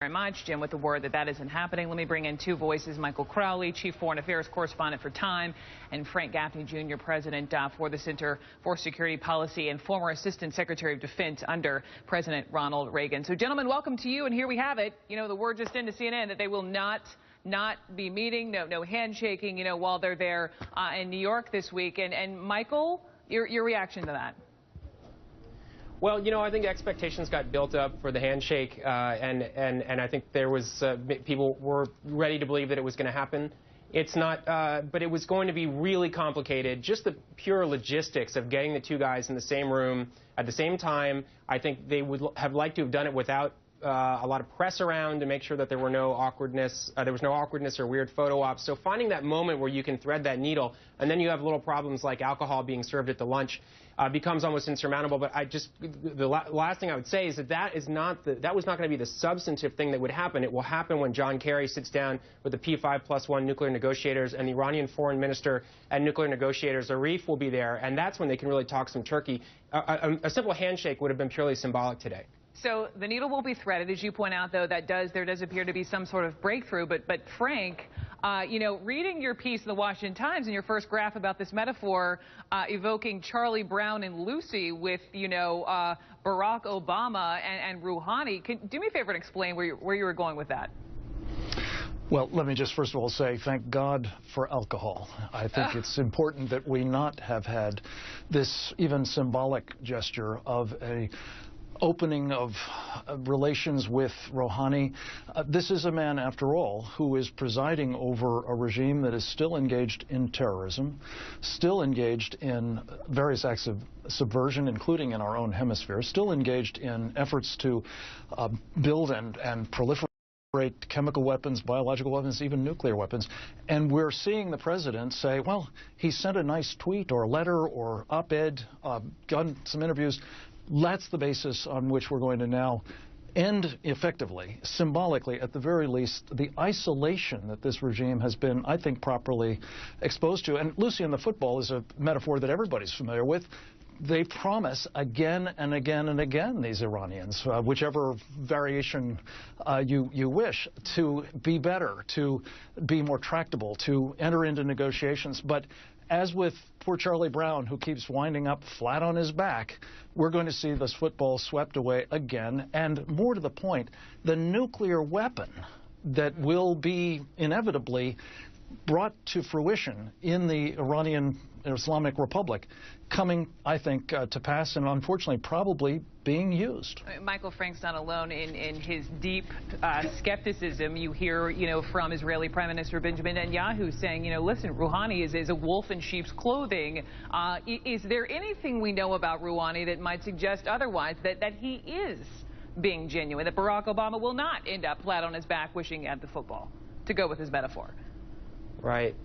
Very much, Jim, with the word that that isn't happening. Let me bring in two voices: Michael Crowley, Chief Foreign Affairs Correspondent for Time, and Frank Gaffney, Jr., President for the Center for Security Policy and former Assistant Secretary of Defense under President Ronald Reagan. So, gentlemen, welcome to you. And here we have it. You know, the word just into CNN that they will not be meeting, no handshaking, while they're there in New York this week. And Michael, your reaction to that? Well, I think expectations got built up for the handshake, and I think there was people were ready to believe that it was going to happen. It's not, but it was going to be really complicated. Just the pure logistics of getting the two guys in the same room at the same time. I think they would have liked to have done it without a lot of press around to make sure that there were no awkwardness. There was no awkwardness or weird photo ops. So finding that moment where you can thread that needle, and then you have little problems like alcohol being served at the lunch, becomes almost insurmountable. But the last thing I would say is that was not going to be the substantive thing that would happen. It will happen when John Kerry sits down with the P5+1 nuclear negotiators, and the Iranian foreign minister and nuclear negotiators, Arif, will be there, and that's when they can really talk some turkey. A simple handshake would have been purely symbolic today. So the needle will be threaded, as you point out, though. There does appear to be some sort of breakthrough. But Frank, reading your piece in the Washington Times in your first graph about this metaphor, evoking Charlie Brown and Lucy with, Barack Obama and Rouhani, do me a favor and explain where you were going with that? Well, let me just first of all say thank God for alcohol. I think it's important that we not have had this even symbolic gesture of a opening of relations with Rouhani. This is a man, after all, who is presiding over a regime that is still engaged in terrorism, still engaged in various acts of subversion, including in our own hemisphere, still engaged in efforts to build and proliferate chemical weapons, biological weapons, even nuclear weapons. And we're seeing the president say, well, he sent a nice tweet or letter or op-ed, done some interviews. That's the basis on which we're going to now end effectively, symbolically at the very least, the isolation that this regime has been, I think, properly exposed to. And Lucy and the football is a metaphor that everybody's familiar with. They promise again and again and again, these Iranians, whichever variation you wish, to be better, to be more tractable, to enter into negotiations. But as with poor Charlie Brown, who keeps winding up flat on his back, we're going to see this football swept away again. And more to the point, the nuclear weapon that will be inevitably brought to fruition in the Iranian Islamic Republic coming, I think, to pass, and unfortunately probably being used. Michael, Frank's not alone in his deep skepticism. You hear, from Israeli Prime Minister Benjamin Netanyahu saying, listen, Rouhani is a wolf in sheep's clothing. Is there anything we know about Rouhani that might suggest otherwise, that he is being genuine, that Barack Obama will not end up flat on his back wishing he had the football, to go with his metaphor? Right.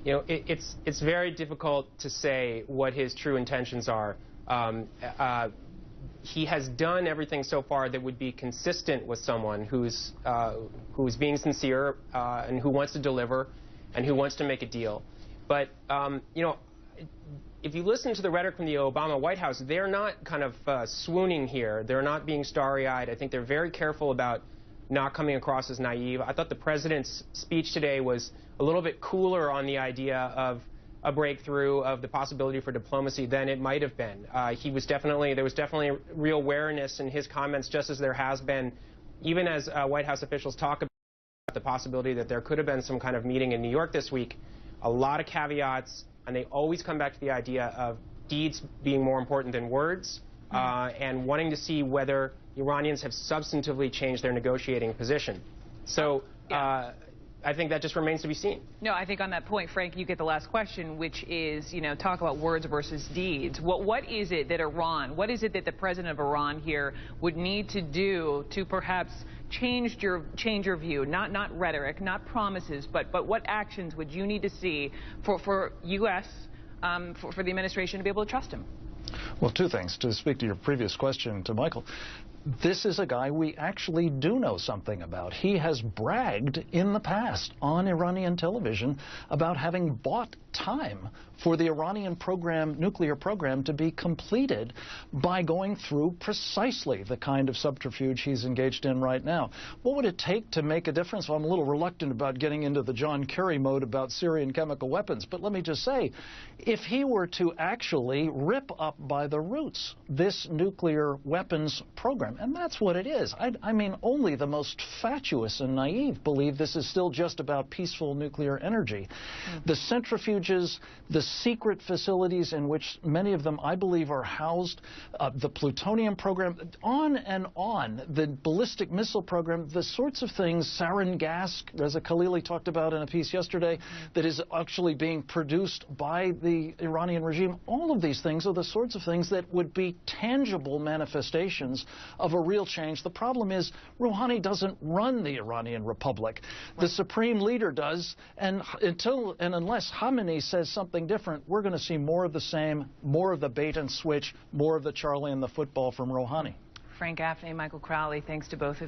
It's very difficult to say what his true intentions are. He has done everything so far that would be consistent with someone who's being sincere and who wants to deliver and who wants to make a deal. But if you listen to the rhetoric from the Obama White House, they're not kind of swooning here. They're not being starry-eyed. I think they're very careful about not coming across as naive. I thought the president's speech today was a little bit cooler on the idea of a breakthrough, of the possibility for diplomacy than it might have been. There was definitely real wariness in his comments, just as there has been, even as White House officials talk about the possibility that there could have been some kind of meeting in New York this week. A lot of caveats, and they always come back to the idea of deeds being more important than words, and wanting to see whether Iranians have substantively changed their negotiating position. So I think that just remains to be seen. No, I think on that point, Frank, you get the last question, which is, talk about words versus deeds. What is it that what is it that the president of Iran here would need to do to perhaps change your view? Not rhetoric, not promises, but what actions would you need to see for U.S., for the administration to be able to trust him? Well, two things. To speak to your previous question to Michael, this is a guy we actually do know something about. He has bragged in the past on Iranian television about having bought time for the Iranian nuclear program to be completed by going through precisely the kind of subterfuge he's engaged in right now. What would it take to make a difference? Well, I'm a little reluctant about getting into the John Kerry mode about Syrian chemical weapons, but let me just say, if he were to actually rip up by the roots this nuclear weapons program, and that's what it is. I mean, only the most fatuous and naive believe this is still just about peaceful nuclear energy. The centrifuges, the secret facilities in which many of them, I believe, are housed, the plutonium program, on and on, the ballistic missile program, the sorts of things, sarin gas, Reza Khalili talked about in a piece yesterday, that is actually being produced by the Iranian regime. All of these things are the sorts of things that would be tangible manifestations of a real change. The problem is Rouhani doesn't run the Iranian Republic. The supreme leader does, and unless Khamenei says something different, we're going to see more of the same, more of the bait and switch, more of the Charlie and the football from Rouhani. Frank Gaffney, Michael Crowley, thanks to both of you.